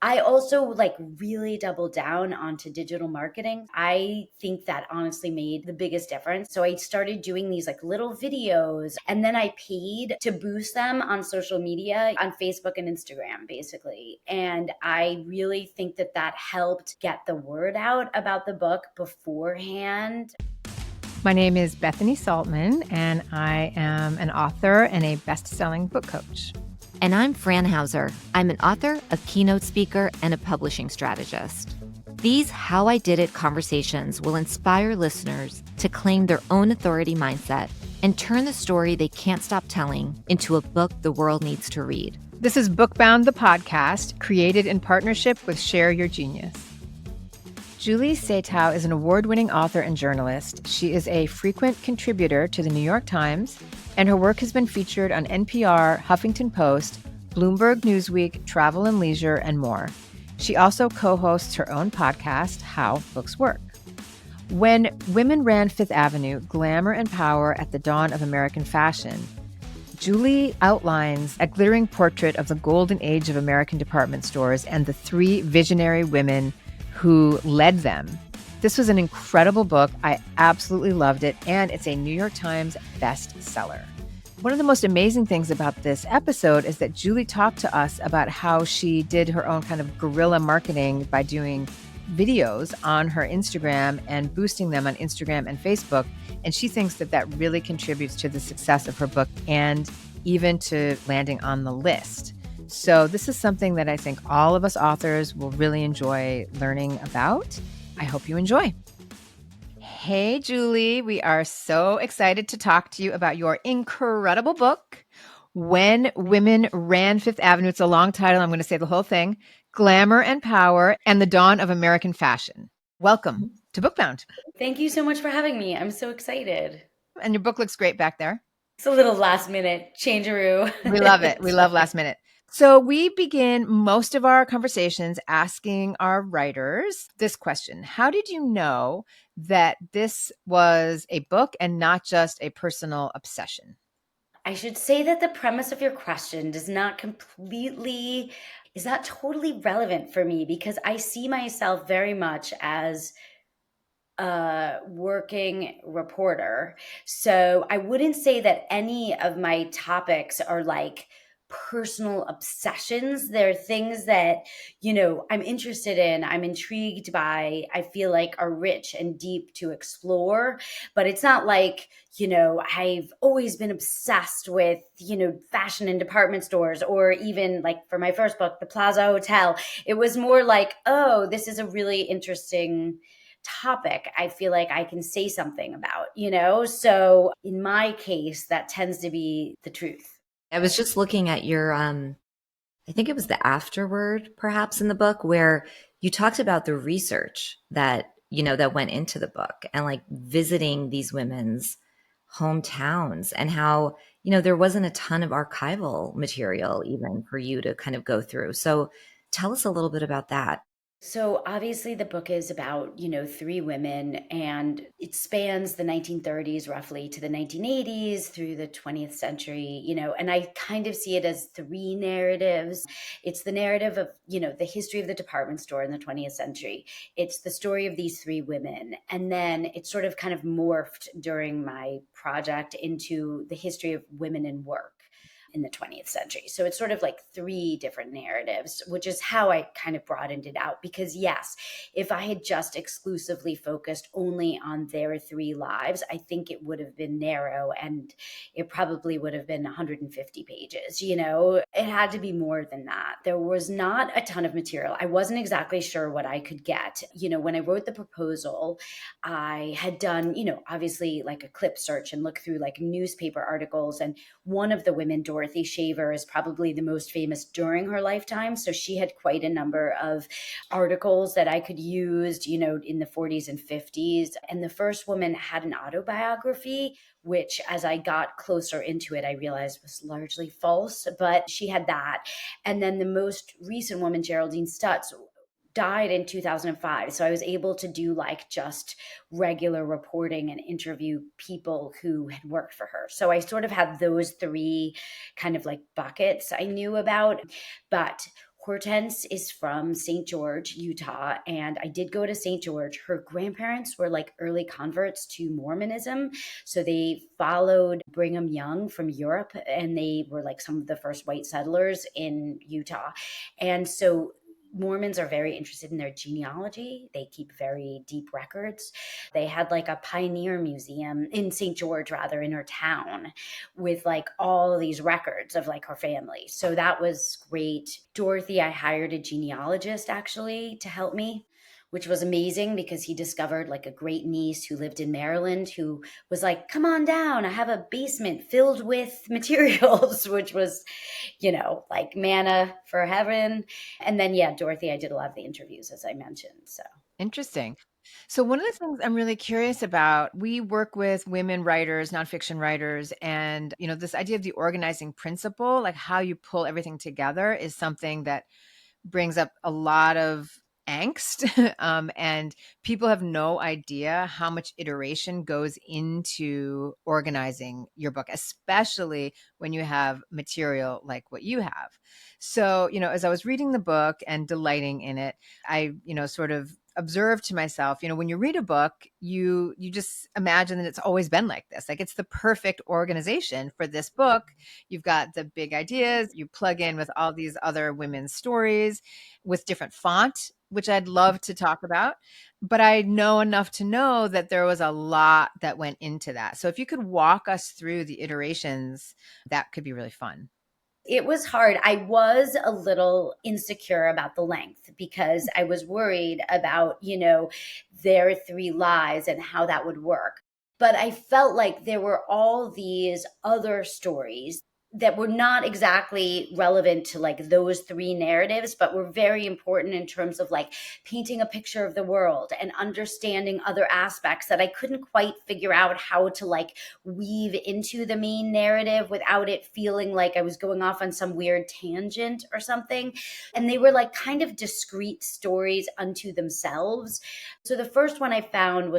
I also like really doubled down onto digital marketing. I think that honestly made the biggest difference. So I started doing these like little videos and then I paid to boost them on social media on Facebook and Instagram basically. And I really think that that helped get the word out about the book beforehand. My name is Bethany Saltman, and I am an author and a best-selling book coach. And I'm Fran Hauser. I'm an author, a keynote speaker, and a publishing strategist. These How I Did It conversations will inspire listeners to claim their own authority mindset and turn the story they can't stop telling into a book the world needs to read. This is Bookbound, the podcast, created in partnership with Share Your Genius. Julie Satow is an award-winning author and journalist. She is a frequent contributor to the New York Times, and her work has been featured on NPR, Huffington Post, Bloomberg Newsweek, Travel and Leisure, and more. She also co-hosts her own podcast, How Books Work. When Women Ran Fifth Avenue, Glamour and Power at the Dawn of American Fashion, Julie outlines a glittering portrait of the golden age of American department stores and the three visionary women who led them. This was an incredible book. I absolutely loved it, and it's a New York Times bestseller. One of the most amazing things about this episode is that Julie talked to us about how she did her own kind of guerrilla marketing by doing videos on her Instagram and boosting them on Instagram and Facebook. And she thinks that that really contributes to the success of her book and even to landing on the list. So this is something that I think all of us authors will really enjoy learning about. I hope you enjoy. Hey, Julie, we are so excited to talk to you about your incredible book, When Women Ran Fifth Avenue. It's a long title. I'm going to say the whole thing. Glamour and Power and the Dawn of American Fashion. Welcome to Bookbound. Thank you so much for having me. I'm so excited. And your book looks great back there. It's a little last minute changeroo. We love it. We love last minute. So we begin most of our conversations asking our writers this question. How did you know that this was a book and not just a personal obsession? I should say that the premise of your question is not totally relevant for me because I see myself very much as a working reporter. So I wouldn't say that any of my topics are like personal obsessions. They're things that, I'm interested in, I'm intrigued by, I feel like are rich and deep to explore. But it's not like, I've always been obsessed with, fashion and department stores, or even like for my first book, The Plaza Hotel. It was more like, oh, this is a really interesting topic I feel like I can say something about, So in my case, that tends to be the truth. I was just looking at your, I think it was the afterword perhaps in the book where you talked about the research that, that went into the book and like visiting these women's hometowns and how, there wasn't a ton of archival material even for you to kind of go through. So tell us a little bit about that. So obviously the book is about, three women, and it spans the 1930s roughly to the 1980s through the 20th century, and I kind of see it as three narratives. It's the narrative of, the history of the department store in the 20th century. It's the story of these three women. And then it sort of kind of morphed during my project into the history of women in work in the 20th century. So it's sort of like three different narratives, which is how I kind of broadened it out. Because yes, if I had just exclusively focused only on their three lives, I think it would have been narrow and it probably would have been 150 pages. It had to be more than that. There was not a ton of material. I wasn't exactly sure what I could get. When I wrote the proposal, I had done, obviously like a clip search and look through like newspaper articles. And one of the women, Dorothy Shaver, is probably the most famous during her lifetime. So she had quite a number of articles that I could use, in the 40s and 50s. And the first woman had an autobiography, which as I got closer into it, I realized was largely false, but she had that. And then the most recent woman, Geraldine Stutz, died in 2005. So I was able to do like just regular reporting and interview people who had worked for her. So I sort of had those three kind of like buckets I knew about. But Hortense is from St. George, Utah, and I did go to St. George. Her grandparents were like early converts to Mormonism. So they followed Brigham Young from Europe, and they were like some of the first white settlers in Utah. And so Mormons are very interested in their genealogy. They keep very deep records. They had like a pioneer museum in St. George, rather, in her town with like all of these records of like her family. So that was great. Dorothy, I hired a genealogist actually to help me, which was amazing because he discovered like a great niece who lived in Maryland who was like, come on down. I have a basement filled with materials, which was, like manna for heaven. And then, yeah, Dorothy, I did a lot of the interviews, as I mentioned. So Interesting. So one of the things I'm really curious about, we work with women writers, nonfiction writers, and this idea of the organizing principle, like how you pull everything together, is something that brings up a lot of angst. And people have no idea how much iteration goes into organizing your book, especially when you have material like what you have. So, as I was reading the book and delighting in it, I, sort of observed to myself, when you read a book, you just imagine that it's always been like this. Like it's the perfect organization for this book. You've got the big ideas, you plug in with all these other women's stories with different font, which I'd love to talk about. But I know enough to know that there was a lot that went into that. So if you could walk us through the iterations, that could be really fun. it was hard. I was a little insecure about the length because I was worried about, their three lives and how that would work. But I felt like there were all these other stories that were not exactly relevant to like those three narratives, but were very important in terms of like painting a picture of the world and understanding other aspects that I couldn't quite figure out how to like weave into the main narrative without it feeling like I was going off on some weird tangent or something. And they were like kind of discrete stories unto themselves. So the first one I found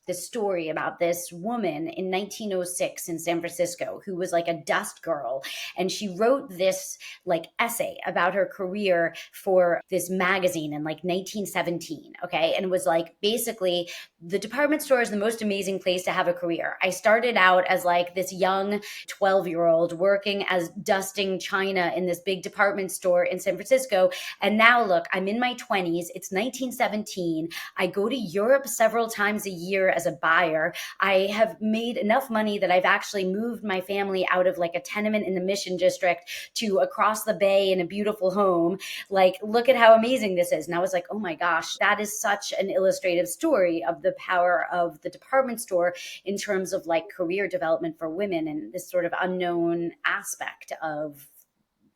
this story about this woman in 1906 in San Francisco who was like a dust girl. And she wrote this like essay about her career for this magazine in like 1917. Okay. And it was like basically the department store is the most amazing place to have a career. I started out as like this young 12-year-old working as dusting china in this big department store in San Francisco. And now look, I'm in my 20s. It's 1917. I go to Europe several times a year as a buyer. I have made enough money that I've actually moved my family out of like a tenement in the Mission District to across the bay in a beautiful home. Like, look at how amazing this is. And I was like, oh my gosh, that is such an illustrative story of the power of the department store in terms of like career development for women and this sort of unknown aspect of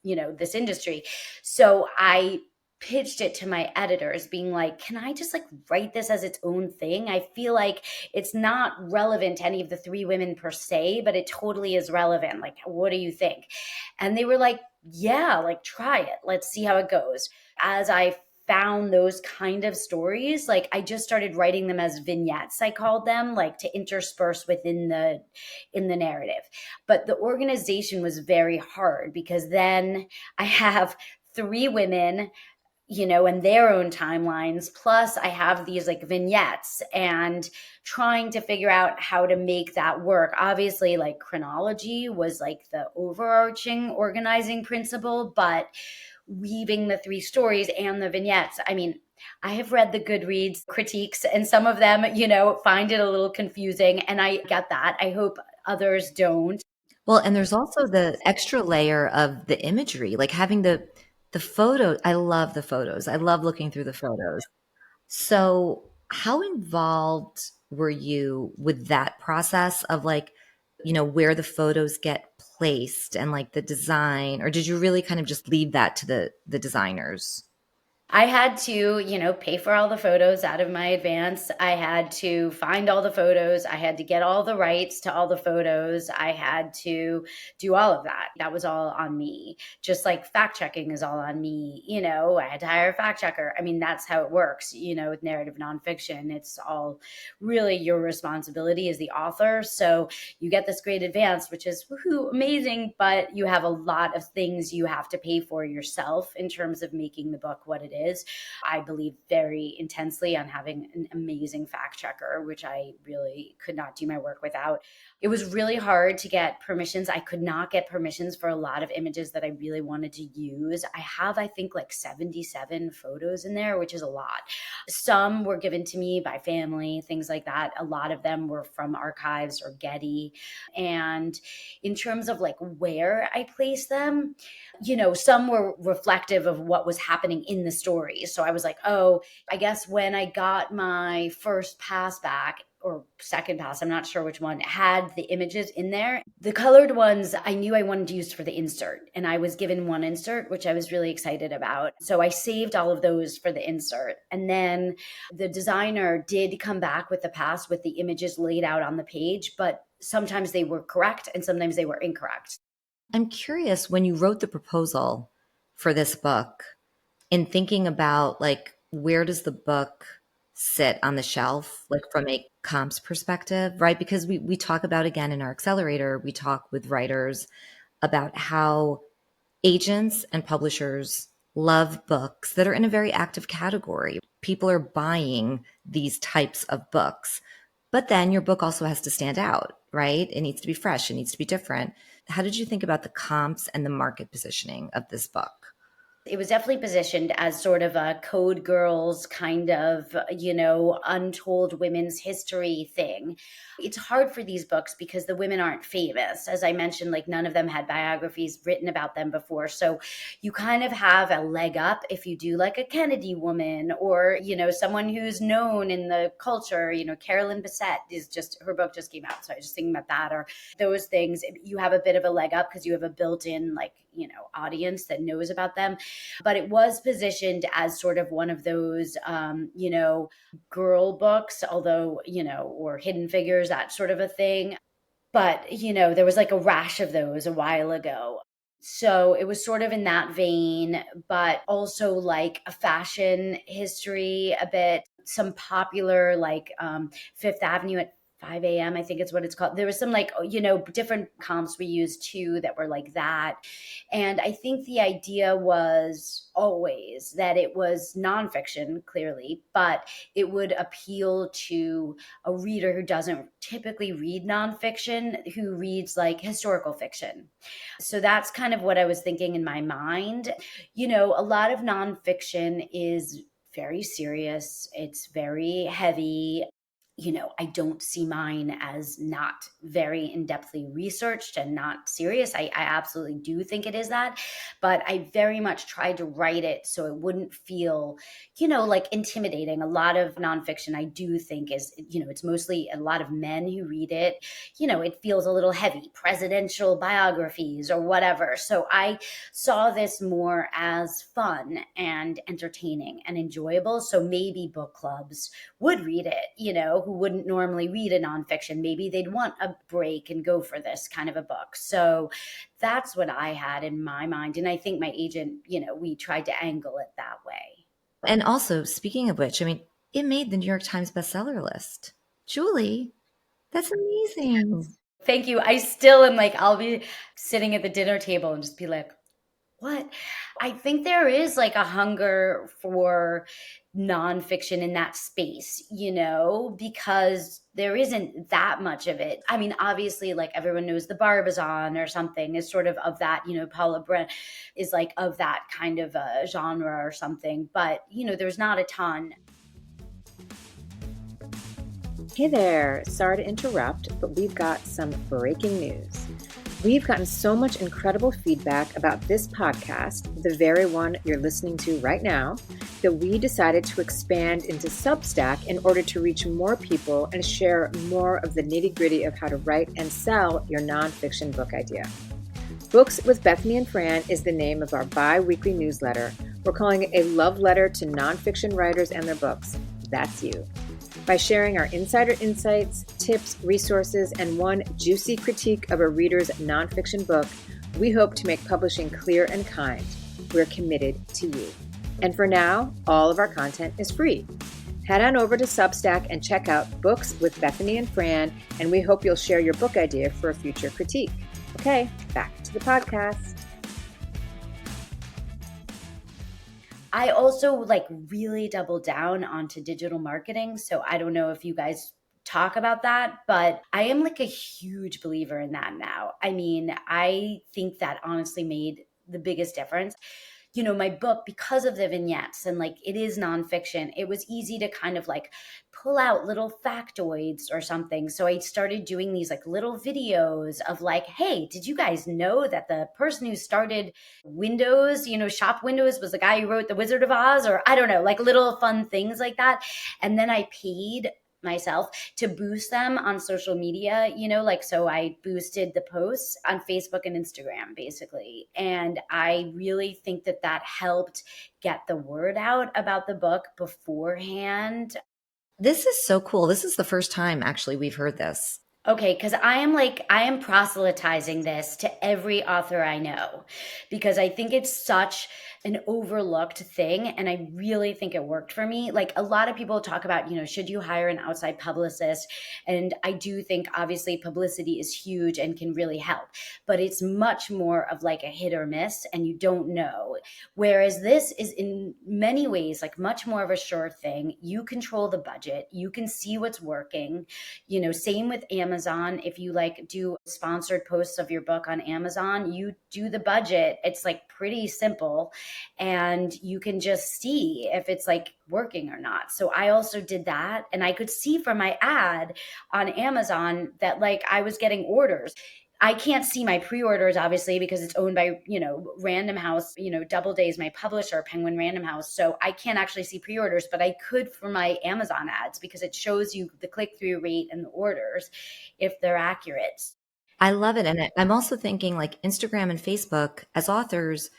this industry. So I pitched it to my editors being like, can I just like write this as its own thing? I feel like it's not relevant to any of the three women per se, but it totally is relevant. Like, what do you think? And they were like, yeah, like try it. Let's see how it goes. As I found those kind of stories, like I just started writing them as vignettes, I called them, like to intersperse within the in the narrative. But the organization was very hard because then I have three women, and their own timelines. Plus, I have these like vignettes and trying to figure out how to make that work. Obviously, like chronology was like the overarching organizing principle, but weaving the three stories and the vignettes. I mean, I have read the Goodreads critiques, and some of them, find it a little confusing. And I get that. I hope others don't. Well, and there's also the extra layer of the imagery, like having the photo. I love the photos. I love looking through the photos. So, how involved were you with that process of like, where the photos get placed and like the design, or did you really kind of just leave that to the designers? I had to, pay for all the photos out of my advance. I had to find all the photos. I had to get all the rights to all the photos. I had to do all of that. That was all on me. Just like fact checking is all on me. I had to hire a fact checker. I mean, that's how it works, with narrative nonfiction. It's all really your responsibility as the author. So you get this great advance, which is woohoo, amazing, but you have a lot of things you have to pay for yourself in terms of making the book what it is. I believe very intensely on having an amazing fact checker, which I really could not do my work without. It was really hard to get permissions. I could not get permissions for a lot of images that I really wanted to use. I have, I think, like 77 photos in there, which is a lot. Some were given to me by family, things like that. A lot of them were from archives or Getty. And in terms of like where I place them, some were reflective of what was happening in the story. So I was like, oh, I guess when I got my first pass back, or second pass, I'm not sure which one, had the images in there. The colored ones I knew I wanted to use for the insert, and I was given one insert, which I was really excited about. So I saved all of those for the insert. And then the designer did come back with the pass with the images laid out on the page, but sometimes they were correct and sometimes they were incorrect. I'm curious, when you wrote the proposal for this book, in thinking about like, where does the book sit on the shelf, like from a comps perspective, right? Because we talk about, again, in our accelerator, we talk with writers about how agents and publishers love books that are in a very active category. People are buying these types of books. But then your book also has to stand out, right? It needs to be fresh. It needs to be different. How did you think about the comps and the market positioning of this book? It was definitely positioned as sort of a Code Girls kind of, untold women's history thing. It's hard for these books because the women aren't famous. As I mentioned, like none of them had biographies written about them before. So you kind of have a leg up if you do like a Kennedy woman or, someone who's known in the culture. Carolyn Bessette her book just came out. So I was just thinking about that, or those things. You have a bit of a leg up because you have a built-in audience that knows about them. But it was positioned as sort of one of those, girl books, although, or hidden figures, that sort of a thing. But, there was like a rash of those a while ago. So it was sort of in that vein, but also like a fashion history, a bit, some popular like Fifth Avenue at 5 a.m. I think it's what it's called. There was some like, different comps we used too that were like that. And I think the idea was always that it was nonfiction, clearly, but it would appeal to a reader who doesn't typically read nonfiction, who reads like historical fiction. So that's kind of what I was thinking in my mind. A lot of nonfiction is very serious. It's very heavy. I don't see mine as not very in-depthly researched and not serious. I absolutely do think it is that, but I very much tried to write it so it wouldn't feel, like intimidating. A lot of nonfiction I do think is, it's mostly a lot of men who read it. It feels a little heavy, presidential biographies or whatever. So I saw this more as fun and entertaining and enjoyable. So maybe book clubs would read it, who wouldn't normally read a nonfiction. Maybe they'd want a break and go for this kind of a book. So that's what I had in my mind. And I think my agent, we tried to angle it that way. And also, speaking of which, I mean, it made the New York Times bestseller list. Julie, that's amazing. Thank you. I still am like, I'll be sitting at the dinner table and just be like, what? I think there is like a hunger for nonfiction in that space, because there isn't that much of it. I mean, obviously, like everyone knows the Barbizon or something is sort of that, Paula Brent is like of that kind of a genre or something. But, there's not a ton. Hey there, sorry to interrupt, but we've got some breaking news. We've gotten so much incredible feedback about this podcast, the very one you're listening to right now, that we decided to expand into Substack in order to reach more people and share more of the nitty-gritty of how to write and sell your nonfiction book idea. Books with Bethany and Fran is the name of our bi-weekly newsletter, We're calling it a love letter to nonfiction writers and their books. That's you. By sharing our insider insights, tips, resources, and one juicy critique of a reader's nonfiction book, we hope to make publishing clear and kind. We're committed to you. And for now, all of our content is free. Head on over to Substack and check out Books with Bethany and Fran, and we hope you'll share your book idea for a future critique. Okay, back to the podcast. I also like really double down onto digital marketing. So I don't know if you guys talk about that, but I am like a huge believer in that now. I mean, I think that honestly made the biggest difference. You know, my book, because of the vignettes and like it is nonfiction, it was easy to kind of like pull out little factoids or something. So I started doing these like little videos of like, hey, did you guys know that the person who started Windows, you know, shop Windows was the guy who wrote The Wizard of Oz? Or I don't know, like little fun things like that. And then I paid myself to boost them on social media, you know, like, so I boosted the posts on Facebook and Instagram basically. And I really think that that helped get the word out about the book beforehand. This is so cool. This is the first time actually we've heard this. Okay, because I am proselytizing this to every author I know because I think it's such an overlooked thing. And I really think it worked for me. Like a lot of people talk about, you know, should you hire an outside publicist? And I do think obviously publicity is huge and can really help, but it's much more of like a hit or miss and you don't know. Whereas this is in many ways like much more of a sure thing. You control the budget, you can see what's working. You know, same with Amazon. If you like do sponsored posts of your book on Amazon, you do the budget. It's like pretty simple and you can just see if it's like working or not. So I also did that and I could see from my ad on Amazon that like I was getting orders. I can't see my pre-orders obviously because it's owned by, you know, Random House, you know, Doubleday is my publisher, Penguin Random House. So I can't actually see pre-orders, but I could for my Amazon ads because it shows you the click-through rate and the orders if they're accurate. I love it. And I'm also thinking like Instagram and Facebook as authors,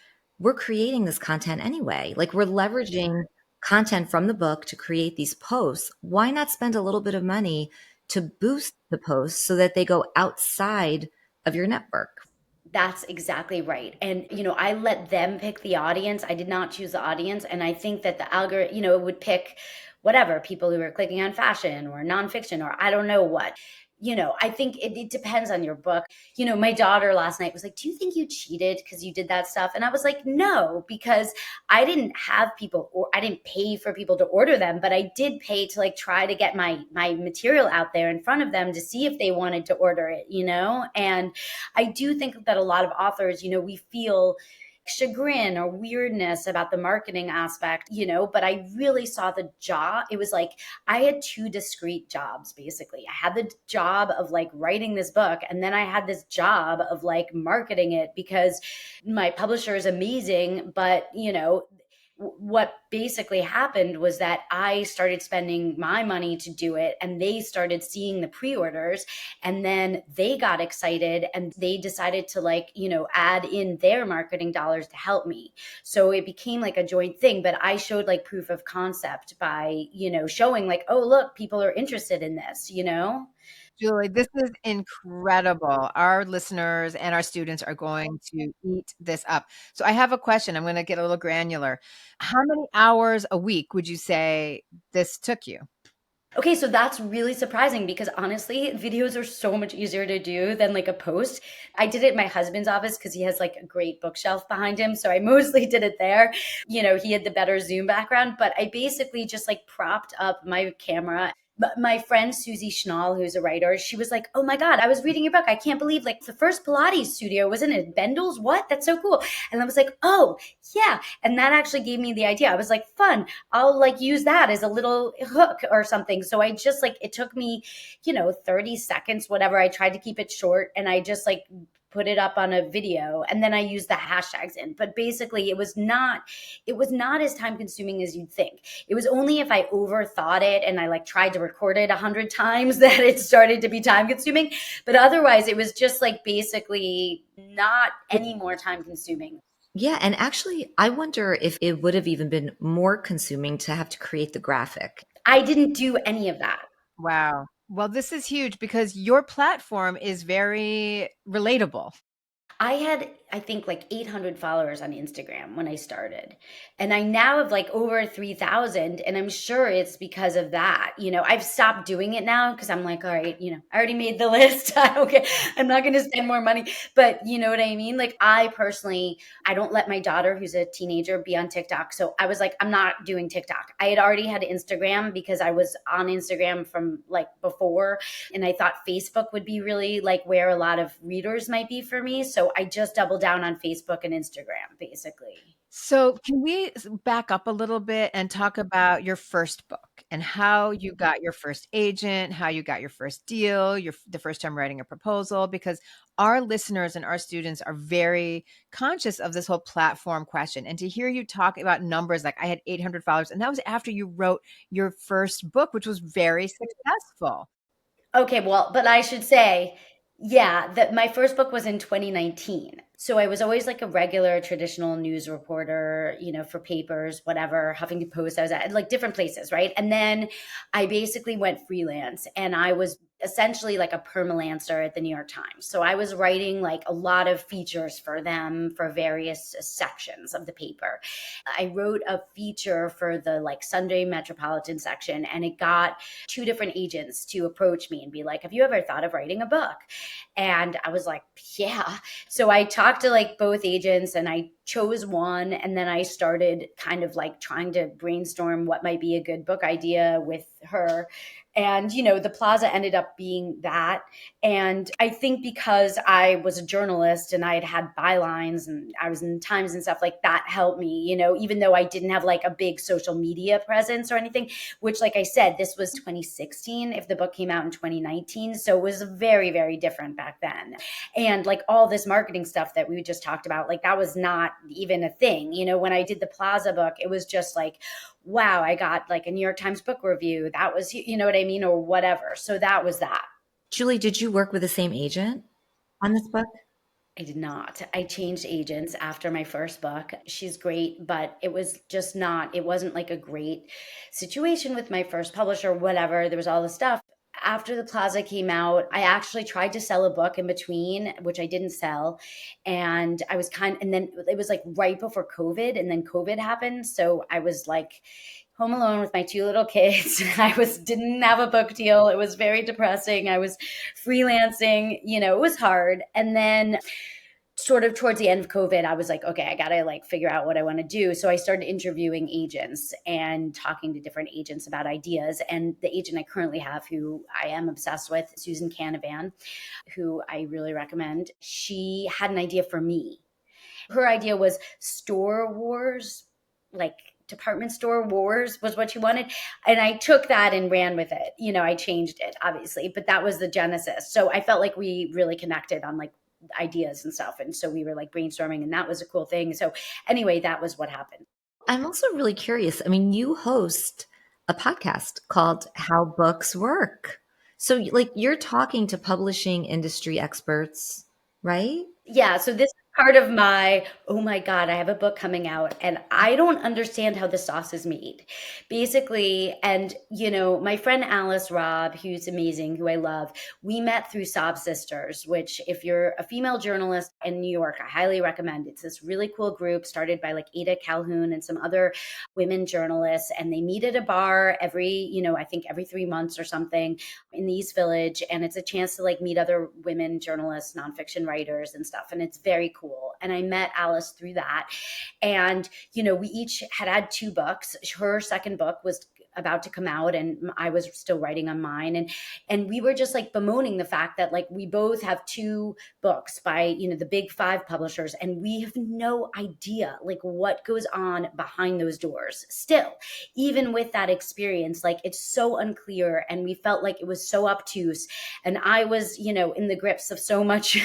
we're creating this content anyway. Like we're leveraging content from the book to create these posts. Why not spend a little bit of money to boost the posts so that they go outside of your network? That's exactly right. And, you know, I let them pick the audience. I did not choose the audience. And I think that the algorithm, you know, it would pick whatever people who are clicking on fashion or nonfiction or I don't know what. You know, I think it depends on your book. You know, my daughter last night was like, do you think you cheated because you did that stuff? And I was like, no, because I didn't have people or I didn't pay for people to order them, but I did pay to like try to get my material out there in front of them to see if they wanted to order it, you know? And I do think that a lot of authors, you know, we feel chagrin or weirdness about the marketing aspect, you know, but I really saw the job. It was like I had two discrete jobs basically. I had the job of like writing this book, and then I had this job of like marketing it because my publisher is amazing, but you know, what basically happened was that I started spending my money to do it and they started seeing the pre-orders and then they got excited and they decided to like, you know, add in their marketing dollars to help me. So it became like a joint thing, but I showed like proof of concept by, you know, showing like, oh, look, people are interested in this, you know? Julie, this is incredible. Our listeners and our students are going to eat this up. So I have a question. I'm going to get a little granular. How many hours a week would you say this took you? Okay, so that's really surprising because honestly, videos are so much easier to do than like a post. I did it in my husband's office because he has like a great bookshelf behind him. So I mostly did it there. You know, he had the better Zoom background, but I basically just like propped up my camera. But my friend Susie Schnall, who's a writer, she was like, "Oh my God, I was reading your book. I can't believe like the first Pilates studio was in Bendel's. What? That's so cool." And I was like, "Oh, yeah." And that actually gave me the idea. I was like, "Fun. I'll like use that as a little hook or something." So I just like, it took me, you know, 30 seconds, whatever. I tried to keep it short and I just like put it up on a video and then I used the hashtags in. But basically it was not as time consuming as you'd think. It was only if I overthought it and I like tried to record it 100 times that it started to be time consuming. But otherwise it was just like basically not any more time consuming. Yeah, and actually, I wonder if it would have even been more consuming to have to create the graphic. I didn't do any of that. Wow. Well, this is huge because your platform is very relatable. I had, I think, like 800 followers on Instagram when I started. And I now have like over 3,000. And I'm sure it's because of that. I've stopped doing it now because I'm like, all right, I already made the list. I don't care. I'm not going to spend more money. But you know what I mean? Like, I personally, I don't let my daughter, who's a teenager, be on TikTok. So I was like, I'm not doing TikTok. I had already had Instagram because I was on Instagram from like before. And I thought Facebook would be really like where a lot of readers might be for me. So I just doubled down on Facebook and Instagram, basically. So, can we back up a little bit and talk about your first book and how you got your first agent, how you got your first deal, the first time writing a proposal? Because our listeners and our students are very conscious of this whole platform question. And to hear you talk about numbers, like I had 800 followers, and that was after you wrote your first book, which was very successful. Okay, well, but I should say, yeah, that my first book was in 2019. So I was always like a regular traditional news reporter, for papers, whatever, Huffington Post. I was at like different places, right? And then I basically went freelance and I was essentially like a permalancer at the New York Times. So I was writing like a lot of features for them for various sections of the paper. I wrote a feature for the like Sunday Metropolitan section and it got two different agents to approach me and be like, have you ever thought of writing a book? And I was like, yeah. So I talked to like both agents and I chose one. And then I started kind of like trying to brainstorm what might be a good book idea with her. And, the plaza ended up being that. And I think because I was a journalist and I had bylines and I was in the Times and stuff like that helped me, even though I didn't have like a big social media presence or anything, which, like I said, this was 2016 if the book came out in 2019. So it was very, very different back then. And like all this marketing stuff that we just talked about, like that was not even a thing. When I did the Plaza book, it was just like, wow, I got like a New York Times book review. That was, you know what I mean? Or whatever. So that was that. Julie, did you work with the same agent on this book? I did not. I changed agents after my first book. She's great, but it was just not, it wasn't like a great situation with my first publisher, whatever. There was all this stuff. After the Plaza came out, I actually tried to sell a book in between, which I didn't sell. And I was and then it was like right before COVID, and then COVID happened. So I was like, home alone with my two little kids. Didn't have a book deal. It was very depressing. I was freelancing, it was hard. And then sort of towards the end of COVID, I was like, okay, I got to like figure out what I want to do. So I started interviewing agents and talking to different agents about ideas. And the agent I currently have, who I am obsessed with, Susan Canavan, who I really recommend, she had an idea for me. Her idea was store wars, like department store wars was what she wanted. And I took that and ran with it. I changed it, obviously, but that was the genesis. So I felt like we really connected on like ideas and stuff. And so we were like brainstorming, and that was a cool thing. So anyway, that was what happened. I'm also really curious. I mean, you host a podcast called How Books Work. So, like, you're talking to publishing industry experts, right? Yeah. So this is part of my, oh my God, I have a book coming out and I don't understand how the sauce is made. Basically, and my friend Alice Robb, who's amazing, who I love, we met through Sob Sisters, which if you're a female journalist in New York, I highly recommend. It's this really cool group started by like Ada Calhoun and some other women journalists. And they meet at a bar I think every 3 months or something in the East Village. And it's a chance to like meet other women journalists, nonfiction writers and stuff. And it's very cool. And I met Alice through that. And, we each had two books. Her second book was about to come out and I was still writing on mine. And we were just like bemoaning the fact that like we both have two books by, the big five publishers, and we have no idea like what goes on behind those doors still, even with that experience. Like it's so unclear and we felt like it was so obtuse. And I was, in the grips of so much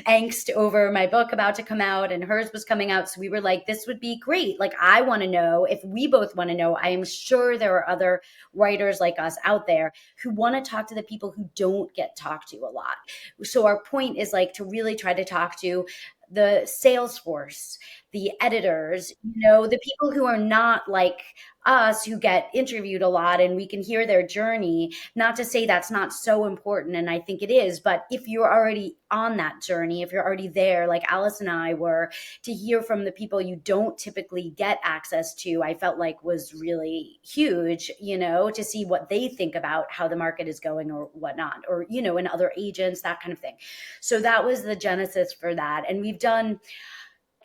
angst over my book about to come out and hers was coming out. So we were like, this would be great. Like, I want to know if we both want to know. I am sure there are other writers like us out there who want to talk to the people who don't get talked to a lot. So our point is like to really try to talk to the sales force, the editors, the people who are not like us, who get interviewed a lot and we can hear their journey. Not to say that's not so important, and I think it is, but if you're already on that journey, if you're already there, like Alice and I were, to hear from the people you don't typically get access to, I felt like was really huge, to see what they think about how the market is going or whatnot, or, and other agents, that kind of thing. So that was the genesis for that. And we've done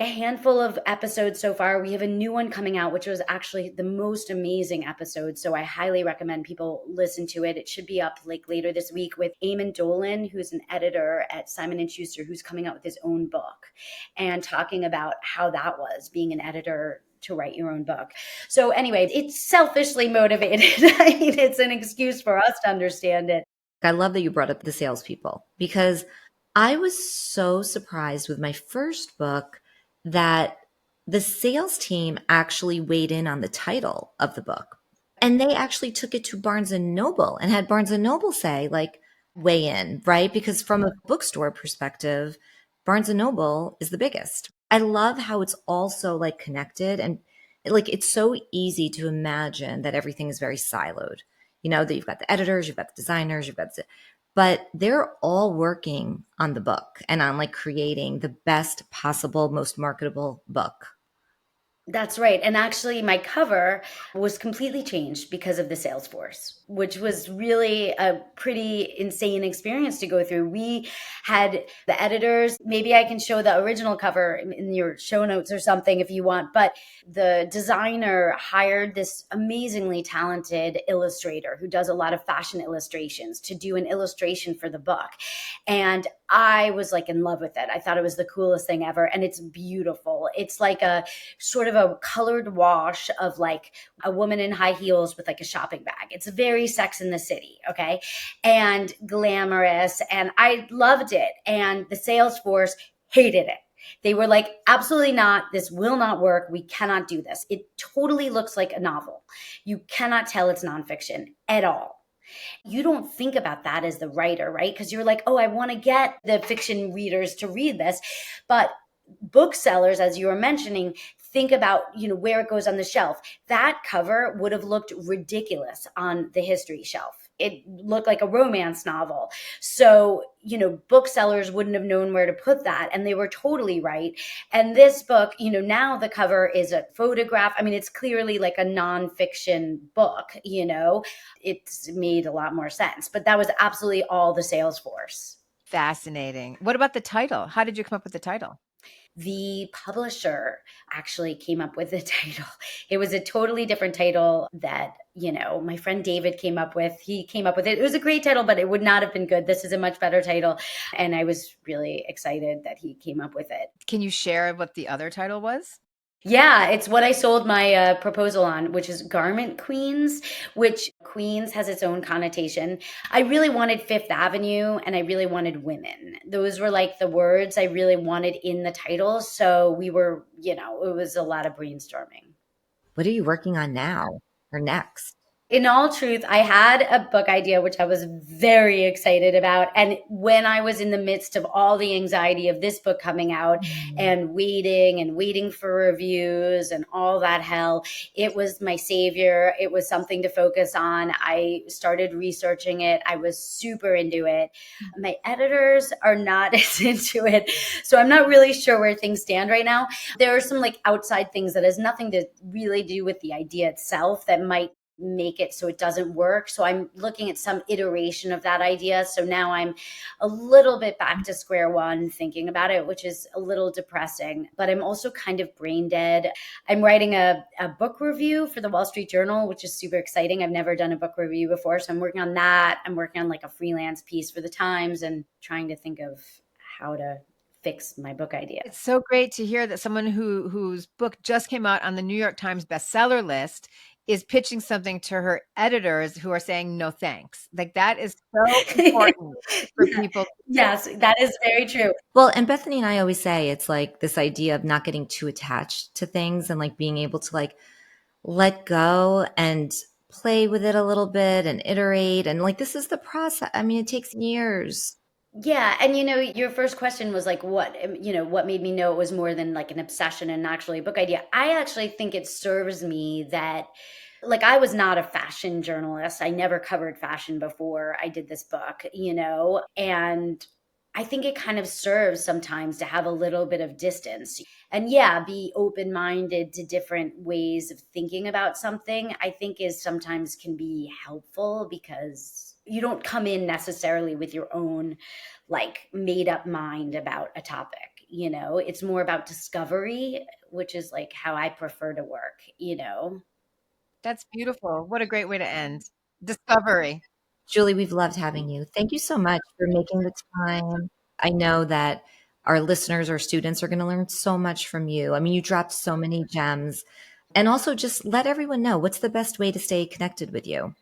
a handful of episodes so far. We have a new one coming out, which was actually the most amazing episode. So I highly recommend people listen to it. It should be up like later this week, with Eamon Dolan, who's an editor at Simon & Schuster, who's coming out with his own book and talking about how that was being an editor to write your own book. So anyway, it's selfishly motivated. I mean, it's an excuse for us to understand it. I love that you brought up the salespeople, because I was so surprised with my first book that the sales team actually weighed in on the title of the book. And they actually took it to Barnes and Noble and had Barnes and Noble say, like, weigh in, right? Because from a bookstore perspective, Barnes and Noble is the biggest. I love how it's also like connected, and like it's so easy to imagine that everything is very siloed. That you've got the editors, you've got the designers, but they're all working on the book and on like creating the best possible, most marketable book. That's right. And actually, my cover was completely changed because of the Salesforce, which was really a pretty insane experience to go through. We had the editors, maybe I can show the original cover in your show notes or something if you want, but the designer hired this amazingly talented illustrator who does a lot of fashion illustrations to do an illustration for the book. And I was like in love with it. I thought it was the coolest thing ever. And it's beautiful. It's like a sort of a colored wash of like a woman in high heels with like a shopping bag. It's very Sex in the City, okay? And glamorous. And I loved it. And the sales force hated it. They were like, absolutely not. This will not work. We cannot do this. It totally looks like a novel. You cannot tell it's nonfiction at all. You don't think about that as the writer, right? Because you're like, oh, I want to get the fiction readers to read this. But booksellers, as you were mentioning, think about, where it goes on the shelf. That cover would have looked ridiculous on the history shelf. It looked like a romance novel. So, booksellers wouldn't have known where to put that. And they were totally right. And this book, now the cover is a photograph. I mean, it's clearly like a nonfiction book, it's made a lot more sense. But that was absolutely all the sales force. Fascinating. What about the title? How did you come up with the title? The publisher actually came up with the title. It was a totally different title that, my friend David came up with. He came up with it. It was a great title, but it would not have been good. This is a much better title. And I was really excited that he came up with it. Can you share what the other title was? Yeah, it's what I sold my proposal on, which is Garment Queens, which Queens has its own connotation. I really wanted Fifth Avenue and I really wanted women. Those were like the words I really wanted in the title. So we were, it was a lot of brainstorming. What are you working on now or next? In all truth, I had a book idea, which I was very excited about. And when I was in the midst of all the anxiety of this book coming out and waiting for reviews and all that hell, it was my savior. It was something to focus on. I started researching it. I was super into it. My editors are not as into it. So I'm not really sure where things stand right now. There are some like outside things that has nothing to really do with the idea itself that might make it so it doesn't work. So I'm looking at some iteration of that idea. So now I'm a little bit back to square one thinking about it, which is a little depressing, but I'm also kind of brain dead. I'm writing a book review for the Wall Street Journal, which is super exciting. I've never done a book review before. So I'm working on that. I'm working on like a freelance piece for the Times and trying to think of how to fix my book idea. It's so great to hear that someone whose book just came out on the New York Times bestseller list is pitching something to her editors who are saying no thanks. Like that is so important for people. Yes, that is very true. Well, and Bethany and I always say it's like this idea of not getting too attached to things and like being able to like let go and play with it a little bit and iterate. And like this is the process. I mean, it takes years. Yeah, and your first question was like, what made me know it was more than like an obsession and actually a book idea. I actually think it serves me that, like, I was not a fashion journalist. I never covered fashion before I did this book, and I think it kind of serves sometimes to have a little bit of distance and, yeah, be open minded to different ways of thinking about something. I think is sometimes can be helpful because you don't come in necessarily with your own like made up mind about a topic. It's more about discovery, which is like how I prefer to work. That's beautiful. What a great way to end. Discovery. Julie, we've loved having you. Thank you so much for making the time. I know that our listeners or students are going to learn so much from you. I mean, you dropped so many gems. And also, just let everyone know what's the best way to stay connected with you.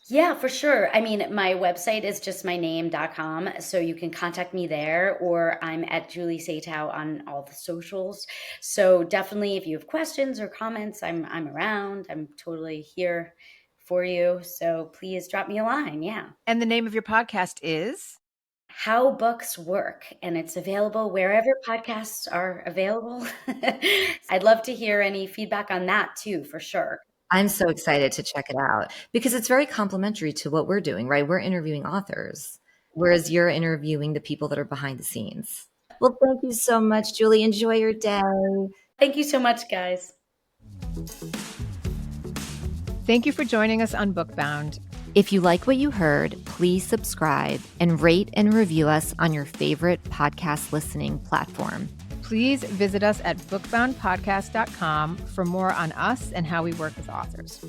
Yeah, for sure. I mean, my website is just my name.com, so you can contact me there, or I'm at Julie Satow on all the socials. So definitely if you have questions or comments, I'm around. I'm totally here for you. So please drop me a line. Yeah. And the name of your podcast is? How Books Work, and it's available wherever podcasts are available. I'd love to hear any feedback on that too, for sure. I'm so excited to check it out because it's very complimentary to what we're doing, right? We're interviewing authors, whereas you're interviewing the people that are behind the scenes. Well, thank you so much, Julie. Enjoy your day. Thank you so much, guys. Thank you for joining us on Bookbound. If you like what you heard, please subscribe and rate and review us on your favorite podcast listening platform. Please visit us at bookboundpodcast.com for more on us and how we work with authors.